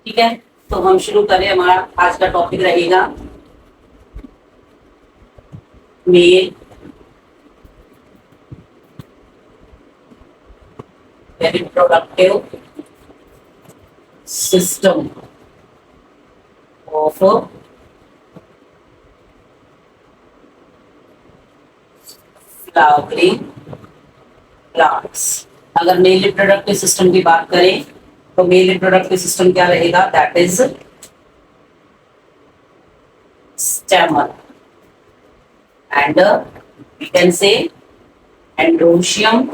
ठीक है, तो हम शुरू करें। हमारा आज का टॉपिक रहेगा male reproductive system of flowering plants. अगर मेल रिप्रोडक्टिव सिस्टम की बात करें तो मेल रिप्रोडक्टिव सिस्टम क्या रहेगा? That is stamen and we can say androecium.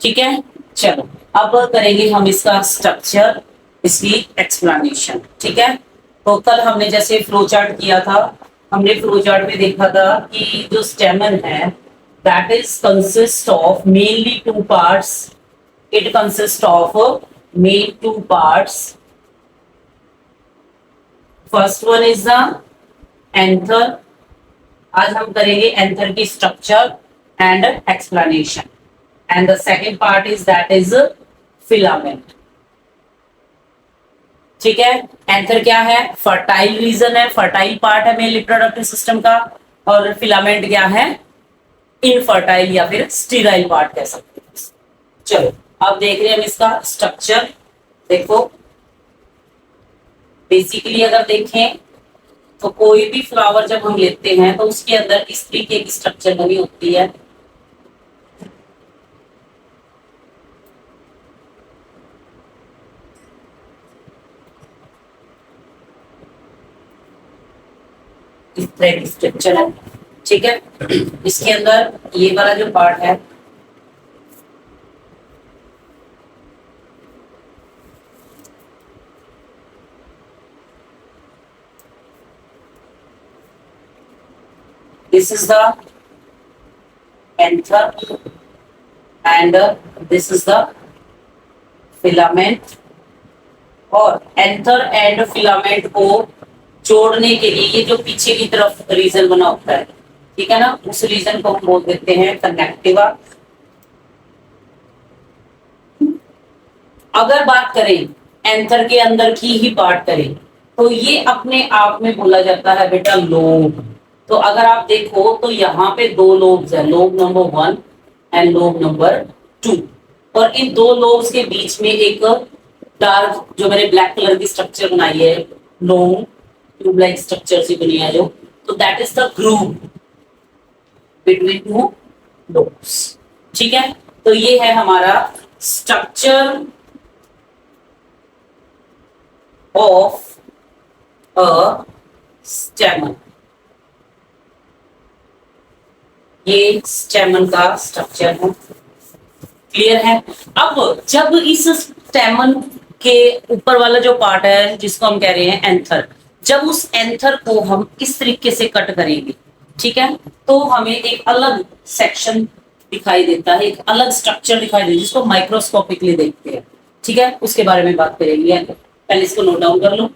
ठीक है, चलो अब करेंगे हम इसका स्ट्रक्चर, इसकी एक्सप्लेनेशन। ठीक है, तो कल हमने जैसे फ्लो चार्ट किया था, हमने फ्लो चार्ट में देखा था कि जो स्टेमन है that is consist of mainly two parts. It consist of main two parts. First one is the anther. आज हम करेंगे एंथर की structure and explanation. And the second part is that is filament. ठीक है, एंथर क्या है? Fertile reason है, fertile part है मेल रिप्रोडक्टिव सिस्टम का। और फिलामेंट क्या है? इनफर्टाइल या फिर स्टीराइल पार्ट कह सकते हैं। चलो अब देख रहे हैं हम इसका स्ट्रक्चर। देखो बेसिकली अगर देखें तो कोई भी फ्लावर जब हम लेते हैं तो उसके अंदर इस तरीके की स्ट्रक्चर बनी होती है। इस तरह की स्ट्रक्चर है। ठीक है, इसके अंदर ये वाला जो पार्ट है this is the anther and this is the filament. और एंथर एंड फिलामेंट को जोड़ने के लिए ये जो पीछे की तरफ रीजन बना होता है, ठीक है ना, उस रीजन को हम बोल देते हैं कनेक्टिवा। अगर बात करें एंथर के अंदर की ही बात करें तो ये अपने आप में बोला जाता है बेटा लोब। तो अगर आप देखो तो यहाँ पे दो लोब्स है, lobe number 1 and lobe number 2। और इन दो लोब्स के बीच में एक डार्क जो मैंने ब्लैक कलर की स्ट्रक्चर बनाई है, लॉन्ग ट्यूब लाइक स्ट्रक्चर से बनी है जो, तो that is the groove between two lobes. ठीक है, तो ये है हमारा स्ट्रक्चर ऑफ अ स्टेमन। ये स्टेमन का स्ट्रक्चर है। क्लियर है? अब जब इस स्टेमन के ऊपर वाला जो पार्ट है जिसको हम कह रहे हैं एंथर, जब उस एंथर को हम इस तरीके से कट करेंगे, ठीक है, तो हमें एक अलग सेक्शन दिखाई देता है, एक अलग स्ट्रक्चर दिखाई देता है जिसको माइक्रोस्कोपिकली देखते हैं। ठीक है, उसके बारे में बात करेंगे। पहले इसको नोट डाउन कर लो।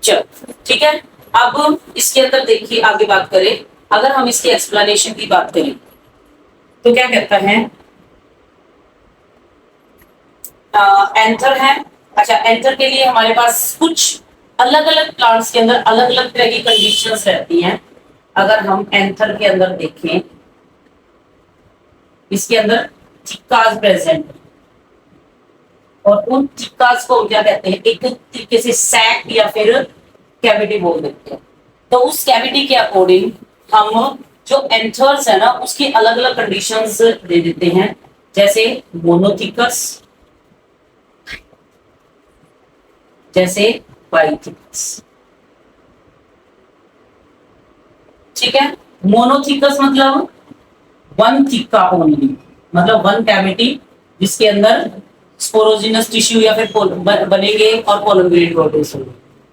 चलो ठीक है, अब इसके अंदर देखिए आगे बात करें। अगर हम इसकी एक्सप्लेनेशन की बात करें तो क्या कहता है? एंथर है। अच्छा, एंथर के लिए हमारे पास कुछ अलग अलग प्लांट्स के अंदर अलग अलग तरह की कंडीशंस रहती हैं। अगर हम एंथर के अंदर देखें, इसके अंदर चिक्कास प्रेजेंट, और उन चिक्कास को क्या कहते हैं? एक तरीके से सैक या फिर कैविटी बोल देते हैं। तो उस कैविटी के अकॉर्डिंग हम जो एंथर्स है ना उसकी अलग अलग कंडीशंस दे देते हैं, जैसे मोनोथिकस, जैसे बाइथिकस। ठीक है, मोनोथिकस मतलब वन थिक्का ओनली, मतलब वन कैविटी जिसके अंदर स्पोरोजिनस टिश्यू या फिर बनेंगे और पोलन ग्रेन प्रोड्यूस होंगे।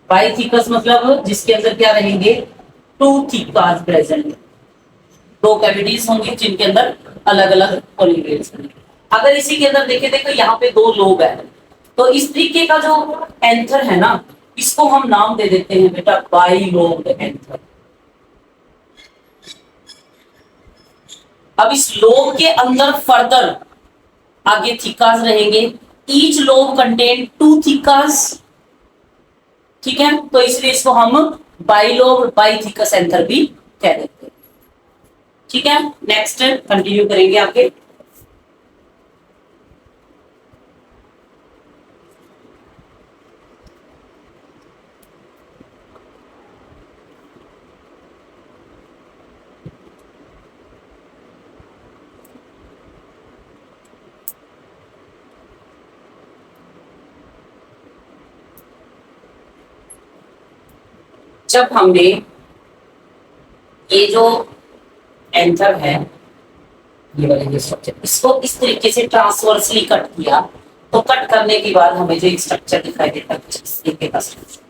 बाइथिकस मतलब जिसके अंदर क्या रहेंगे? टू थिक्कास प्रेजेंट, दो कैविटीज होंगी जिनके अंदर अलग अलग पोलन ग्रेन्स बनेंगे। अगर इसी के अंदर देखें, देखो यहाँ पे दो लोब है, तो इस तरीके का जो एंथर है ना, इसको हम नाम दे देते हैं बेटा बाइलोब्ड एंथर। अब इस लोब के अंदर फर्दर आगे थिकास रहेंगे। ईच लोब कंटेन 2 थिकास, ठीक है, तो इसलिए इसको हम बाइलोब बाइथिकस एंथर भी कह देते हैं। ठीक है, नेक्स्ट कंटिन्यू करेंगे आगे। जब हमने ये जो एंथर है, ये वाले ये स्ट्रक्चर, इसको इस तरीके से ट्रांसवर्सली कट किया, तो कट करने के बाद हमें जो एक स्ट्रक्चर दिखाई देता है इस तरीके का स्ट्रक्चर।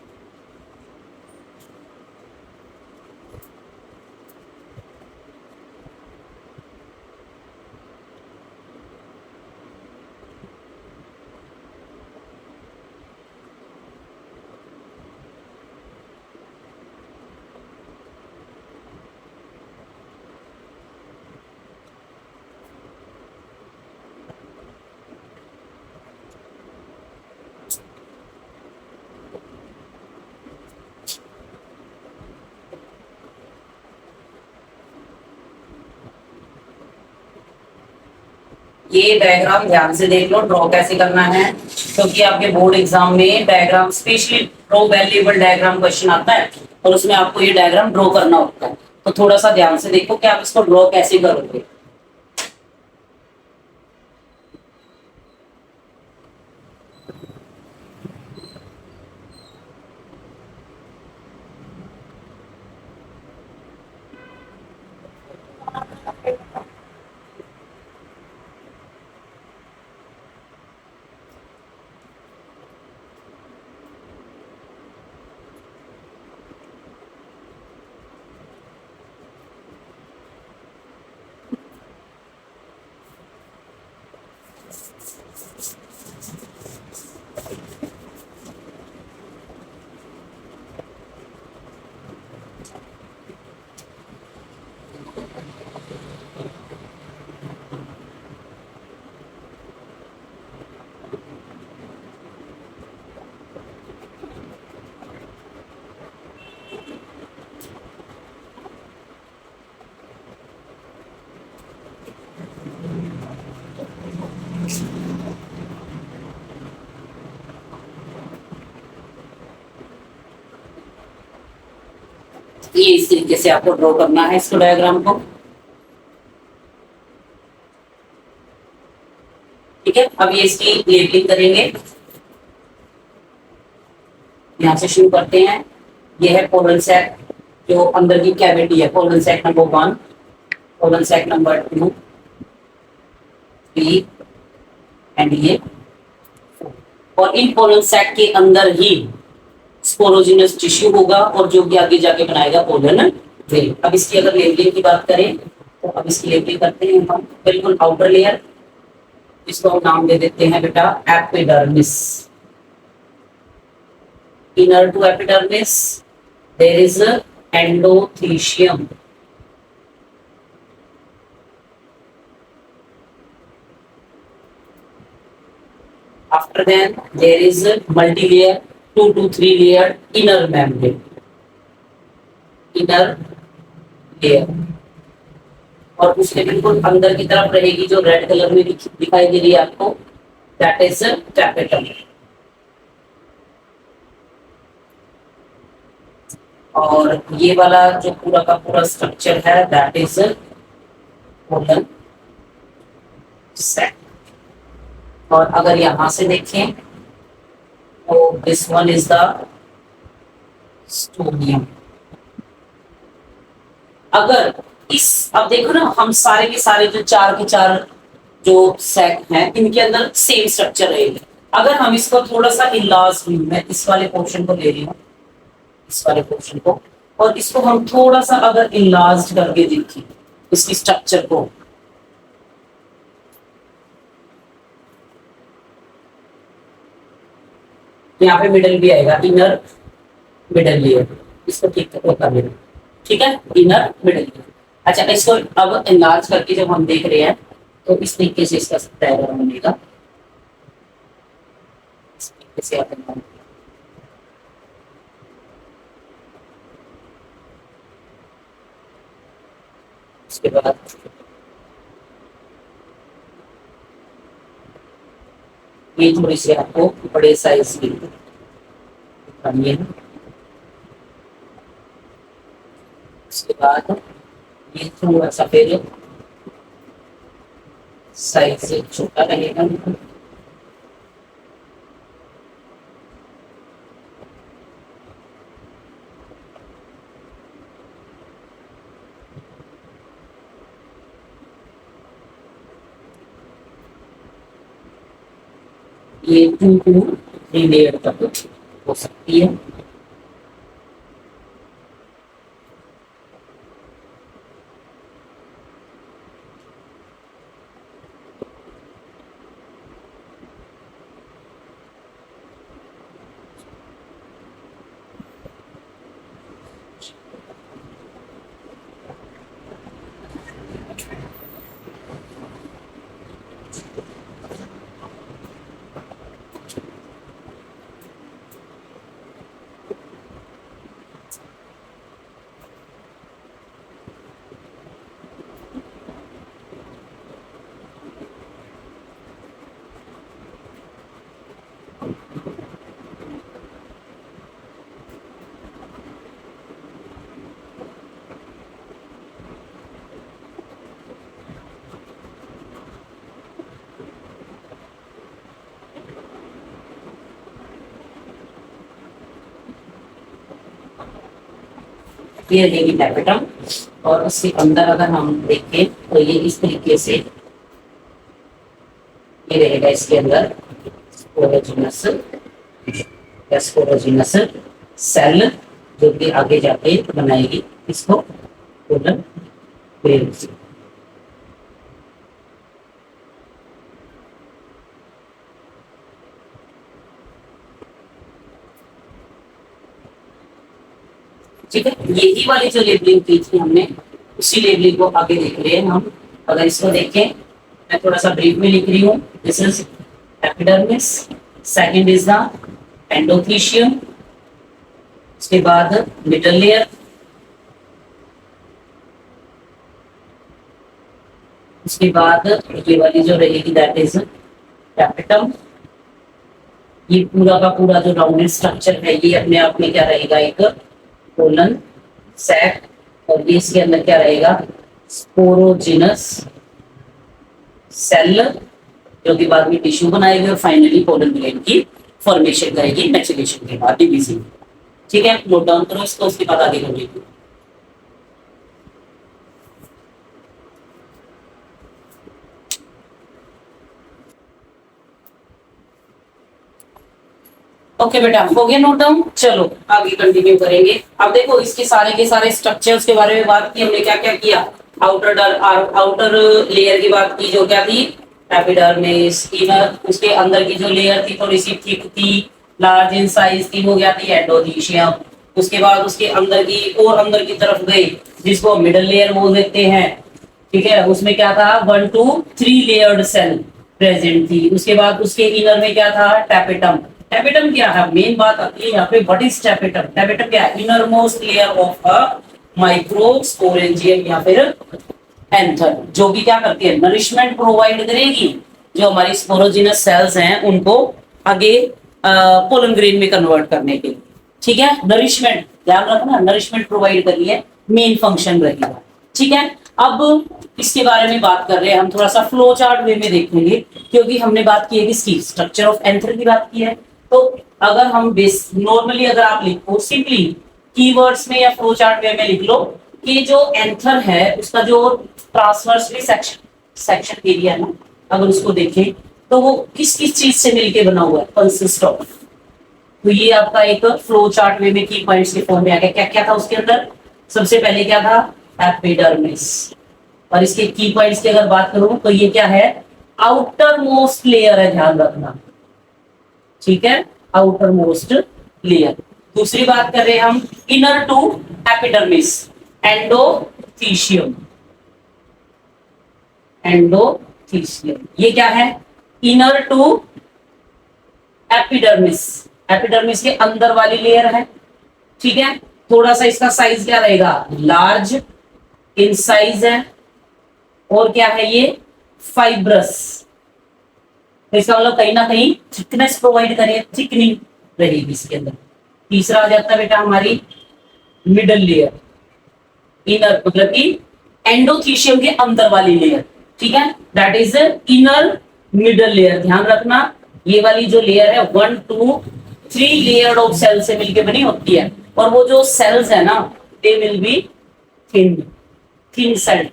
ये डायग्राम ध्यान से देख लो, ड्रॉ कैसे करना है, क्योंकि आपके बोर्ड एग्जाम में diagram specially draw valuable diagram question आता है और उसमें आपको ये डायग्राम ड्रॉ करना होता है। तो थोड़ा सा ध्यान से देखो कि आप इसको ड्रॉ कैसे करोगे। ये इस तरीके से आपको ड्रॉ करना है इसको, डायग्राम को। ठीक है, अब ये इसकी लेबलिंग करेंगे। यहां से शुरू करते हैं। ये है पोलन सैक, जो अंदर की कैविटी है, pollen sac number 1, pollen sac number 2, 3 and ये 4। और इन पोलन सैक के अंदर ही स्पोरोजिनस टिश्यू होगा और जो कि आगे जाके बनाएगा पोलन ग्रेन। अब इसकी अगर लेबलिंग की बात करें तो अब इसकी लेबलिंग करते हैं हम। बिल्कुल आउटर लेयर, इसको हम नाम दे देते हैं बेटा epidermis. Inner to epidermis there is endothecium. After then, there is a multi-layer, 2 to 3 layer inner membrane. Inner layer. और उसके बिल्कुल अंदर की तरफ रहेगी जो रेड कलर में दिखाई दे रही है आपको, दैट इज टैपेटम। और ये वाला जो पूरा का पूरा स्ट्रक्चर है दैट इज पोलन सैक। और अगर यहां से देखें तो दिस वन इज द स्टोनियम। अगर इस, अब देखो ना, हम सारे के सारे जो 4 के 4 जो सैक हैं इनके अंदर सेम स्ट्रक्चर रहेगा। अगर हम इसको थोड़ा सा इलाज, मैं इस वाले पोर्शन को ले रही हूँ, इस वाले पोर्शन को, और इसको हम थोड़ा सा अगर इलाज करके देखें इसकी स्ट्रक्चर को, यहाँ पे मिडल भी आएगा, इनर मिडल लेयर, इसको ठीक होता है, ठीक है, इनर मिडल लेयर। अच्छा, इसको अब एनलार्ज करके जब हम देख रहे हैं तो इस तरीके से इसका डायग्राम बनेगा, इस तरीके से आप उसके बाद ये थोड़ी सी आपको बड़े साइज की दिखानी है। उसके बाद ये थोड़ा सा फिर साइज से छोटा रहेगा, ये 2 to 3 लेयर तक हो सकती है। ये रहेगी टैपेटम, और उसके अंदर अगर हम देखें तो ये इस तरीके से ये रहेगा, इसके अंदर स्पोरोजिनस सेल जो कि आगे जाके बनाएगी इसको पोलन ग्रेन। ठीक है, यही वाली जो लेबलिंग की थी हमने, उसी लेबलिंग को आगे देख रहे हैं हम। अगर इसको देखें, मैं थोड़ा सा ब्रीफ में लिख रही हूँ। This is epidermis, second is the endothecium, उसके बाद मिडल लेयर, उसके बाद ये वाली जो रहेगी दैट इज टैपेटम। ये पूरा का पूरा जो राउंडेड स्ट्रक्चर है ये अपने आप में क्या रहेगा, एक कोलन सैक, और ये इसके अंदर क्या रहेगा, स्पोरोजिनस सेल, जो कि बाद में टिश्यू बनाएगी और फाइनली पोलन ग्रेन की फॉर्मेशन करेगी मैचुरेशन के बाद, डिवीजन। ठीक है, नोट डाउन करो इसको, उसके बाद आगे बढ़ेंगे। ओके बेटा, हो गया नोट डाउन। चलो आगे कंटिन्यू करेंगे। अब देखो इसके सारे के सारे स्ट्रक्चर्स के बारे में बात की हमने, क्या क्या किया। आउटर लेयर की बात की, जो क्या थी, एपिडर्मिस। इनर, उसके अंदर की जो लेयर थी थोड़ी सी थिक थी, लार्ज इन साइज थी, वो क्या थी, एंडोथीशियम। उसके बाद उसके अंदर की और अंदर की तरफ गई, जिसको मिडल लेयर बोल देते हैं। ठीक है, उसमें क्या था, 1 to 3 लेयर्ड सेल प्रेजेंट थी। उसके बाद उसके इनर में क्या था, टैपेटम। टैपेटम क्या है, मेन बात आती है यहाँ पे, व्हाट इज टैपेटम। टैपेटम क्या है, inner most layer of a microsporangium या फिर एंथर, जो कि क्या करती है, नरिशमेंट प्रोवाइड करेगी जो हमारी स्पोरोजिनस सेल्स हैं उनको आगे पोलन ग्रेन में कन्वर्ट करने के लिए। ठीक है, नरिशमेंट ध्यान रखना, नरिशमेंट प्रोवाइड करनी है, मेन फंक्शन रहेगा। ठीक है, अब इसके बारे में बात कर रहे हैं हम, थोड़ा सा फ्लो चार्ट वे में देखेंगे, क्योंकि हमने बात की है किसकी, स्ट्रक्चर ऑफ एंथर की बात की है। तो अगर हम बेस नॉर्मली अगर आप लिखो सिंपली कीवर्ड्स में या फ्लो चार्ट वे में लिख लो कि जो एंथर है उसका जो ट्रांसवर्सली सेक्शन एरिया ना, अगर उसको देखें तो वो किस किस चीज से मिलके बना हुआ है, कंसिस्ट ऑफ। तो ये आपका एक फ्लो चार्ट वे में की पॉइंट्स के फॉर्म में आ गया। क्या क्या था उसके अंदर, सबसे पहले क्या था, एपिडर्मिस। और इसके की पॉइंट्स की अगर बात करूं तो ये क्या है, आउटर मोस्ट लेयर है, ध्यान रखना। ठीक है, आउटर मोस्ट लेयर। दूसरी बात कर रहे हैं हम inner to epidermis, endothecium. Endothecium ये क्या है? इनर टू एपिडर्मिस, एपिडर्मिस के अंदर वाली लेयर है, ठीक है। थोड़ा सा इसका साइज क्या रहेगा? लार्ज इन साइज है, और क्या है ये? फाइब्रस। तो इसका मतलब कहीं ना कहीं थिकनेस प्रोवाइड करें, थिकनिंग रहेगी इसके अंदर। तीसरा आ जाता है बेटा हमारी मिडल लेयर, इनर मतलब कि एंडोथीशियम के अंदर वाली लेयर, ठीक है, that is inner middle layer. ध्यान रखना ये वाली जो लेयर है 1 2 3 लेयर ऑफ सेल से मिलकर बनी होती है, और वो जो सेल्स है ना they will be thin, thin cell,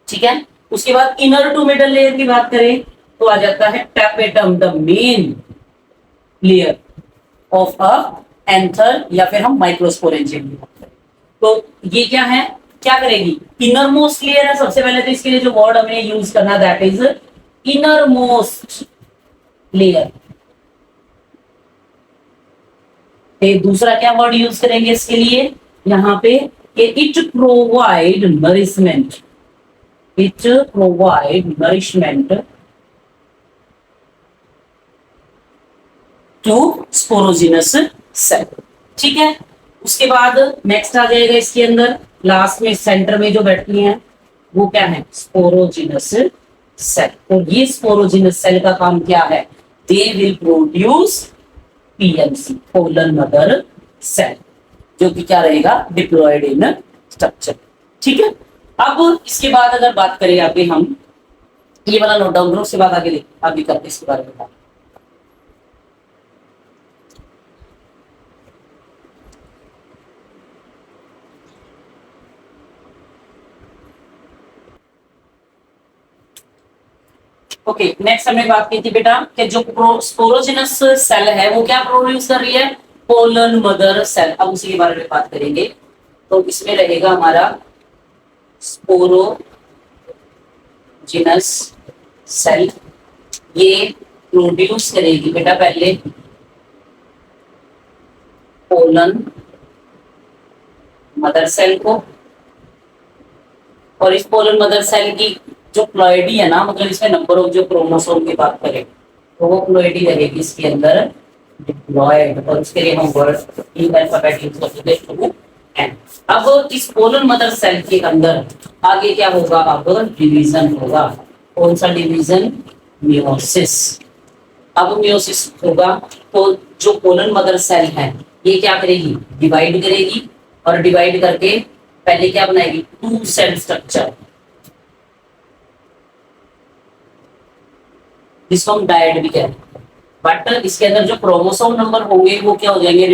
ठीक है। उसके बाद इनर टू मिडल लेयर की बात करें तो आ जाता है tapetum, the main layer of a anther, या फिर हम माइक्रोस्पोरेंजियम की बात करें तो ये क्या है? क्या करेगी? इनर मोस्ट लेयर है। सबसे पहले तो इसके लिए जो वर्ड हमें यूज करना that is innermost layer. दूसरा क्या वर्ड यूज करेंगे इसके लिए यहां पे? It provide nourishment, it provide nourishment to sporogenous cell, ठीक है। उसके बाद नेक्स्ट आ जाएगा इसके अंदर लास्ट में सेंटर में जो बैठती हैं वो क्या है? Sporogenous cell. और ये स्पोरोजिनस सेल का काम क्या है? They will produce PMC, pollen mother cell, जो कि क्या रहेगा? डिप्लॉयड इन स्ट्रक्चर, ठीक है। अब इसके बाद अगर बात करें आगे हम, ये वाला नोट डाउन करो, उसके बाद आगे करते इसके बारे में। ओके, नेक्स्ट हमने बात की थी बेटा कि जो स्पोरोजिनस सेल है वो क्या प्रोड्यूस कर रही है? Pollen mother cell. अब उसी के बारे में बात करेंगे। तो इसमें रहेगा हमारा स्पोरोजिनस सेल, ये प्रोड्यूस करेगी बेटा पहले पोलन मदर सेल को, और इस पोलन मदर सेल की जो प्लॉइडी है ना, मतलब इसमें नंबर ऑफ जो क्रोमोसोम की बात करें तो वो प्लॉइडी रहेगी इसके अंदर डिप्लॉयड, और उसके लिए हम वर्ड इन अल्फाबेट यूज करते हैं एन। अब इस पोलन मदर सेल के अंदर आगे क्या होगा? अब डिवीजन होगा। कौन सा डिवीजन? मियोसिस। अब मियोसिस होगा तो जो पोलन मदर सेल है ये क्या करेगी? डिवाइड करेगी, और डिवाइड करके पहले क्या बनाएगी? टू सेल स्ट्रक्चर, जिसको हम डायड भी कहते हैं। बट इसके अंदर जो क्रोमोसोम नंबर होंगे वो क्या हो जाएंगे?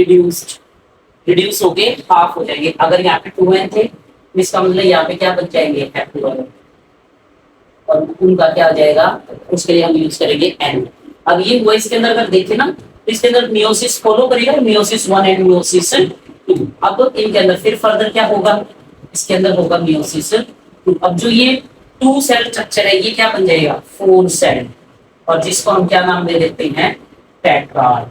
रिड्यूस होके हाफ हो जाएंगे। अगर यहाँ पे 2n थे तो इसका मतलब यहाँ पे क्या बन जाएंगे? F12, और उनका क्या आ जाएगा? उसके लिए हम यूज करेंगे n। अब ये हुआ इसके अंदर, अगर देखें ना तो इसके अंदर मियोसिस फॉलो करेगा, मियोसिस 1 एंड मियोसिस 2। अब इनके अंदर फिर फर्दर क्या होगा? इसके अंदर होगा मियोसिस 2। अब जो ये 2 सेल स्ट्रक्चर है ये क्या बन जाएगा? 4 सेल, और जिसको हम क्या नाम दे देते हैं? टेट्राड,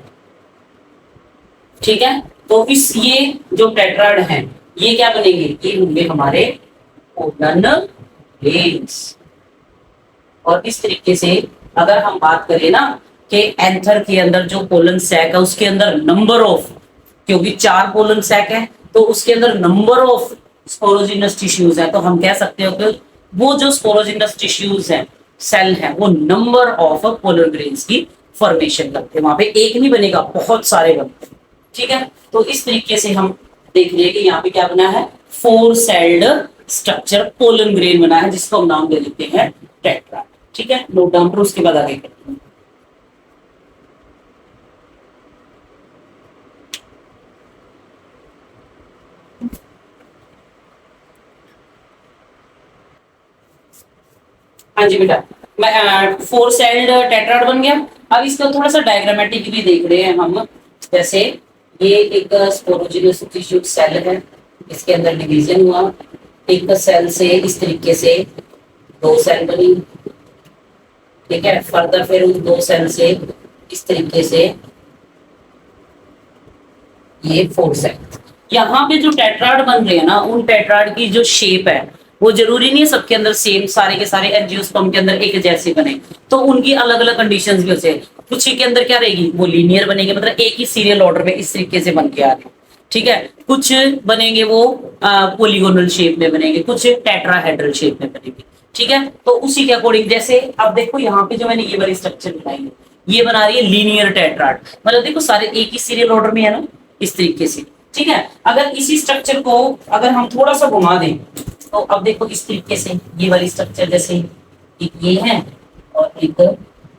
ठीक है। तो इस ये जो टेट्राड है ये क्या बनेंगे? ये होंगे हमारे पोलन ग्रेन्स। और इस तरीके से अगर हम बात करें ना कि एंथर के अंदर जो पोलन सैक है उसके अंदर नंबर ऑफ, क्योंकि 4 पोलन सैक है तो उसके अंदर नंबर ऑफ स्पोरोजिनस टिश्यूज है, तो हम कह सकते हो कि वो जो स्पोरोजिनस टिश्यूज है, सेल है, वो नंबर ऑफ पोलन ग्रेन्स की फॉर्मेशन करते हैं। वहां पे एक नहीं बनेगा, बहुत सारे बनते हैं, ठीक है। तो इस तरीके से हम देख लिए कि यहाँ पे क्या बना है? 4 सेल्ड स्ट्रक्चर पोलन ग्रेन बना है, जिसको हम नाम दे देते हैं टेट्राड, ठीक है। नोट डाउन करो, उसके बाद आगे करते हैं। हाँ जी बेटा, मैं 4 सेल्ड टेट्राड बन गया। अब इसका थोड़ा सा डायग्रामेटिक भी देख रहे हैं हम। जैसे ये एक स्पोरोजिनस टिश्यू सेल है, इसके अंदर डिवीजन हुआ, एक सेल से इस तरीके से 2 सेल बनी, ठीक है। फर्दर फिर उन 2 सेल से इस तरीके से ये फोर्सेप्स। यहाँ पे जो टेट्राड बन रहे हैं ना, उन टेट्राड की जो शेप है वो जरूरी नहीं है सबके अंदर सेम, सारे के सारे एंजियोस्पर्म के अंदर एक जैसे बने, तो उनकी अलग अलग कंडीशंस भी होते हैं। कुछ ही के अंदर क्या रहेगी, वो लीनियर बनेंगे, मतलब एक ही सीरियल ऑर्डर में इस तरीके से बन के आ रहे हैं, ठीक है। कुछ बनेंगे वो पोलीगोनल शेप में बनेंगे, कुछ टेट्राहेड्रल शेप में बनेंगे, ठीक है। तो उसी के अकॉर्डिंग, जैसे अब देखो यहाँ पे जो मैंने ये वाली स्ट्रक्चर बनाई है, ये बना रही है लीनियर टेट्राड, मतलब देखो सारे एक ही सीरियल ऑर्डर में है ना, इस तरीके से, ठीक है। अगर इसी स्ट्रक्चर को अगर हम थोड़ा सा घुमा दें, तो अब देखो इस तरीके से ये वाली स्ट्रक्चर, जैसे एक ये है और एक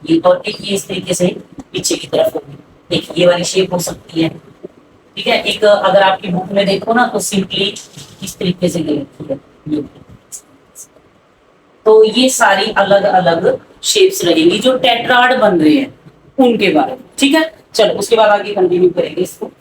ये, और एक ये इस तरीके से पीछे की तरफ होगी, एक ये वाली शेप हो सकती है, ठीक है। एक अगर आपकी बुक में देखो ना, तो सिंपली इस तरीके से लिखी है ये। तो ये सारी अलग अलग शेप्स रहेंगी जो टेट्राड बन रहे हैं उनके बारे में, ठीक है। चलो उसके बाद आगे कंटिन्यू करेंगे इसको।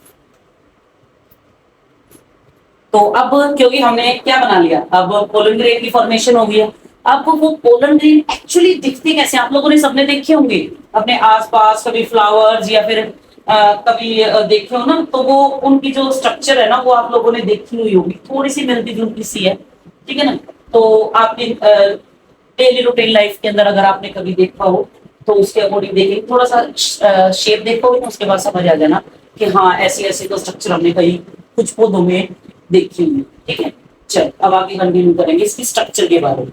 तो अब क्योंकि हमने क्या बना लिया, अब पोलन ग्रेन की फॉर्मेशन हो गई है। अब वो पोलन ग्रेन एक्चुअली दिखते कैसे, आप लोगों ने सबने देखे होंगे अपने आसपास, कभी फ्लावर्स या फिर कभी देखे हो ना, तो वो उनकी जो स्ट्रक्चर है ना, वो आप लोगों ने देखी हुई होगी, थोड़ी सी मिलती जुलती सी है, ठीक है ना। तो आपने डेली रूटीन लाइफ के अंदर अगर आपने कभी देखा हो, तो उसके अकॉर्डिंग देखिए, थोड़ा सा शेप देखोगे, उसके बाद समझ आ जाना कि हाँ ऐसी ऐसी तो स्ट्रक्चर हमने कहीं कुछ पौधों में देखी हुई, ठीक है। चल अब आगे कंटिन्यू करेंगे इसकी स्ट्रक्चर के बारे में।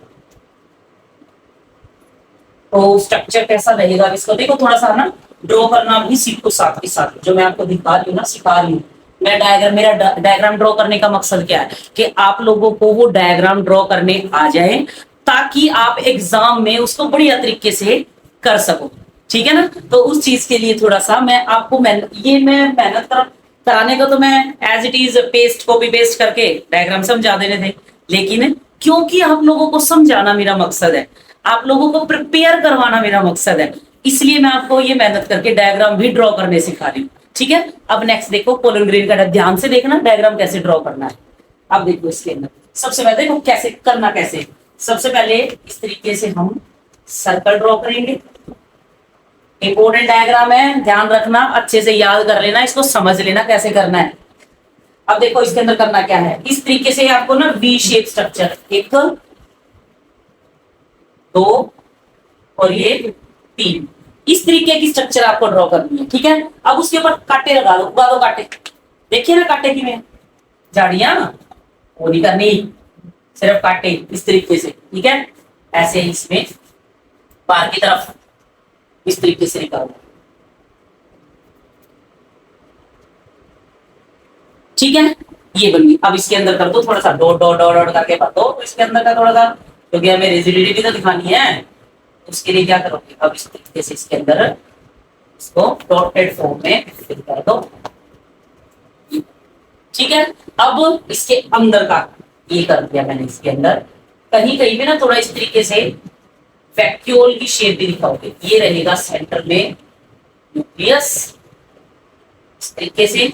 तो स्ट्रक्चर कैसा रहेगा इसको देखो, थोड़ा सा ना ड्रॉ करना भी सीखो साथ के साथ, जो मैं आपको दिखा रही हूँ ना, सिखा रही हूँ मैं डायग्राम। मेरा डायग्राम ड्रॉ करने का मकसद क्या है कि आप लोगों को वो डायग्राम ड्रॉ करने आ जाए, ताकि आप एग्जाम में उसको बढ़िया तरीके से कर सको, ठीक है ना। तो उस चीज के लिए थोड़ा सा मैं आपको मेहनत कराने का, तो मैं as it is paste copy paste करके डायग्राम समझा देने थे, लेकिन क्योंकि आप लोगों को समझाना मेरा मकसद है, आप लोगों को प्रिपेयर करवाना मेरा मकसद है, इसलिए मैं आपको ये मेहनत करके डायग्राम भी ड्रॉ करने सिखा रही हूँ, ठीक है। अब नेक्स्ट देखो पोलन ग्रेन का, ध्यान से देखना डायग्राम कैसे ड्रॉ करना है। अब देखो इसके अंदर सबसे पहले देखो कैसे करना, कैसे सबसे पहले इस तरीके से हम सर्कल ड्रॉ करेंगे। इंपोर्टेंट डायग्राम है, ध्यान रखना, अच्छे से याद कर लेना, इसको समझ लेना कैसे करना है। अब देखो इसके अंदर करना क्या है, इस तरीके से आपको ना वी शेप स्ट्रक्चर, एक दो और ये तीन, इस तरीके की स्ट्रक्चर आपको ड्रॉ करनी है, ठीक है। अब उसके ऊपर कांटे लगा दो, उगा दो कांटे, देखिए ना कांटे की में झाड़ियां, वो नहीं करनी, सिर्फ कांटे इस तरीके से, ठीक है। ऐसे इसमें बाहर की तरफ इस तरीके से निकालो, ठीक है। ये बन गई। अब इसके अंदर कर दो थोड़ा सा डॉट डॉट डॉट डॉट करके भर दो, तो इसके अंदर का थोड़ा सा, क्योंकि हमें रिजिडिटी तो दिखानी है, उसके लिए क्या करोगे, अब इस तरीके से इसके अंदर इसको डॉटेड फॉर्म में फिल कर दो, ठीक है। अब इसके अंदर का ये कर दिया मैंने, इसके अंदर कहीं कहीं पे ना थोड़ा इस तरीके से वैक्यूल की शेप भी दिखाओगे, ये रहेगा सेंटर में न्यूक्लियस इस तरीके से,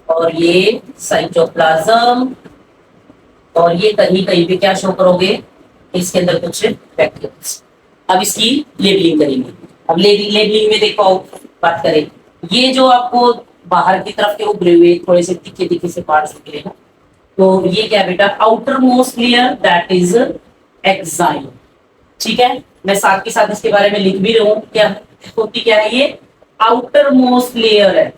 और ये साइटोप्लाज्म, और ये कहीं कहीं पे क्या शो करोगे, इसके अंदर कुछ वैक्यूल्स। अब इसकी लेबलिंग करेंगे। अब लेबलिंग में देखो बात करें, ये जो आपको बाहर की तरफ के उभरे हुए थोड़े से तीखे तीखे से पार्ट्स निकले ना, तो ये क्या बेटा, outer most layer that is exine, ठीक है। मैं साथ के साथ इसके बारे में लिख भी रहा हूं, क्या होती क्या है ये, आउटर मोस्ट लेयर है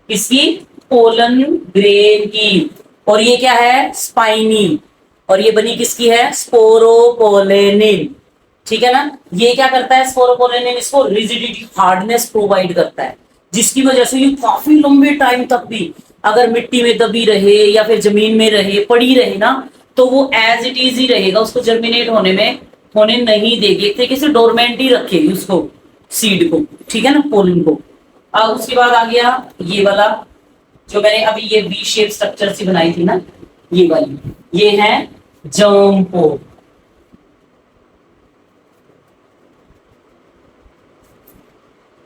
इसकी पोलन ग्रेन की, और ये क्या है स्पाइनी, और ये बनी किसकी है, स्पोरोपोलेनिन, ठीक है ना। ये क्या करता है स्पोरोपोलेनिन, इसको रिजिडिटी हार्डनेस प्रोवाइड करता है, जिसकी वजह से ये काफी लंबे टाइम तक भी अगर मिट्टी में दबी रहे या फिर जमीन में रहे, पड़ी रहे ना, तो वो एज इट इज ही रहेगा, उसको जर्मिनेट होने नहीं देगी, एक तरीके से डोरमेंट ही रखेगी उसको, सीड को, ठीक है ना, पोलन को। अब उसके बाद आ गया ये वाला, जो मैंने अभी ये वी शेप स्ट्रक्चर सी बनाई थी ना, ये वाली, ये है जर्म पोर,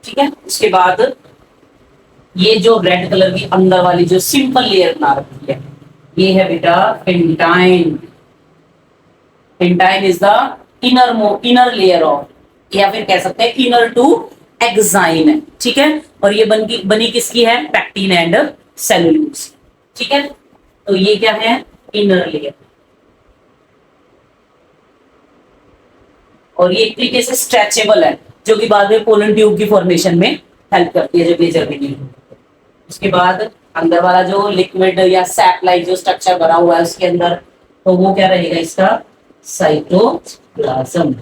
ठीक है। उसके बाद ये जो रेड कलर की अंदर वाली जो सिंपल लेयर बना रखी है, ये है बेटा pentyne. Pentyne is the inner layer of, या फिर कह सकते हैं इनर टू एक्साइन है, ठीक ठीक है, और ये बनी किसकी है, पैक्टिन एंड सेलुलोज, ठीक है। तो ये क्या है, इनर लेयर, और ये एक तरीके से स्ट्रेचेबल है, जो कि बाद में पोलन ट्यूब की फॉर्मेशन में हेल्प करती है जब ये जर्मिनेट होती है। उसके बाद अंदर वाला जो लिक्विड या सैप लाइक जो स्ट्रक्चर बना हुआ है उसके अंदर, तो वो क्या रहेगा इसका, साइटोप्लाज्म।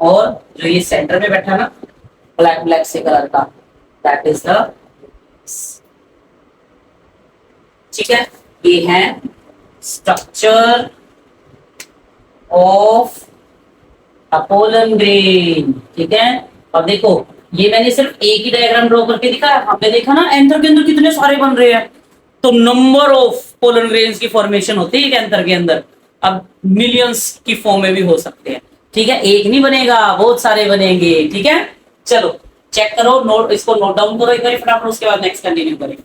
और जो ये सेंटर में बैठा ना ब्लैक ब्लैक से कलर का, दैट इज द, ठीक है, ये है स्ट्रक्चर ऑफ पोलन ग्रेन, ठीक है। अब देखो ये मैंने सिर्फ एक ही डायग्राम ड्रॉ करके दिखाया, हमने देखा ना एंथर के अंदर कितने सारे बन रहे हैं, तो नंबर ऑफ पोलन ग्रेन्स की फॉर्मेशन होती है एंथर के अंदर, अब मिलियंस की फॉर्म में भी हो सकते हैं, ठीक है। एक नहीं बनेगा, बहुत सारे बनेंगे, ठीक है। चलो चेक करो, नोट इसको नोट डाउन करो एक बार फटाफट, उसके बाद नेक्स्ट कंटिन्यू करेंगे।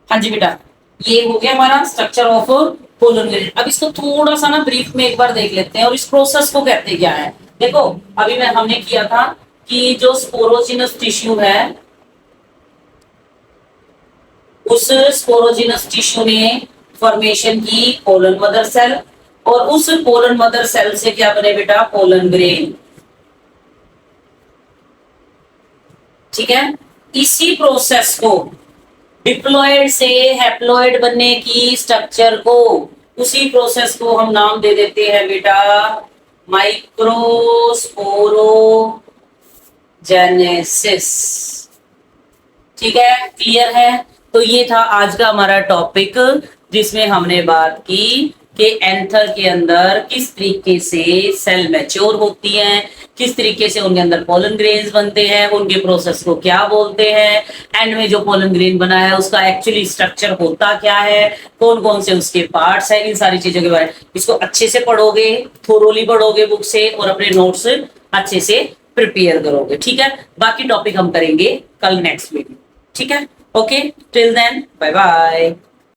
हाँ जी बेटा, ये हो गया हमारा स्ट्रक्चर ऑफ पोलन ग्रेन। अब इसको थोड़ा सा ना ब्रीफ में एक बार देख लेते हैं, और इस प्रोसेस को कहते क्या है। देखो अभी हमने किया था कि जो स्पोरोजिनस टिश्यू है, उस स्पोरोजिनस टिश्यू ने फॉर्मेशन की पोलन मदर सेल, और उस पोलन मदर सेल से क्या बने बेटा, पोलन ग्रेन, ठीक है। इसी प्रोसेस को डिप्लॉयड से हैप्लॉयड बनने की स्ट्रक्चर को, उसी प्रोसेस को हम नाम दे देते हैं बेटा माइक्रोस्पोरोजेनेसिस, ठीक है, क्लियर है। तो ये था आज का हमारा टॉपिक, जिसमें हमने बात की कि एंथर के अंदर किस तरीके से सेल मैच्योर होती हैं, किस तरीके से उनके अंदर पोलन ग्रेन्स बनते हैं, उनके प्रोसेस को क्या बोलते हैं, एंड में जो पोलन ग्रेन बना है उसका एक्चुअली स्ट्रक्चर होता क्या है, कौन कौन से उसके पार्ट्स हैं, इन सारी चीजों के बारे में इसको अच्छे से पढ़ोगे, थोरोली पढ़ोगे बुक से, और अपने नोट्स अच्छे से प्रिपेयर करोगे, ठीक है। बाकी टॉपिक हम करेंगे कल नेक्स्ट वीडियो, ठीक है। Okay, till then bye bye.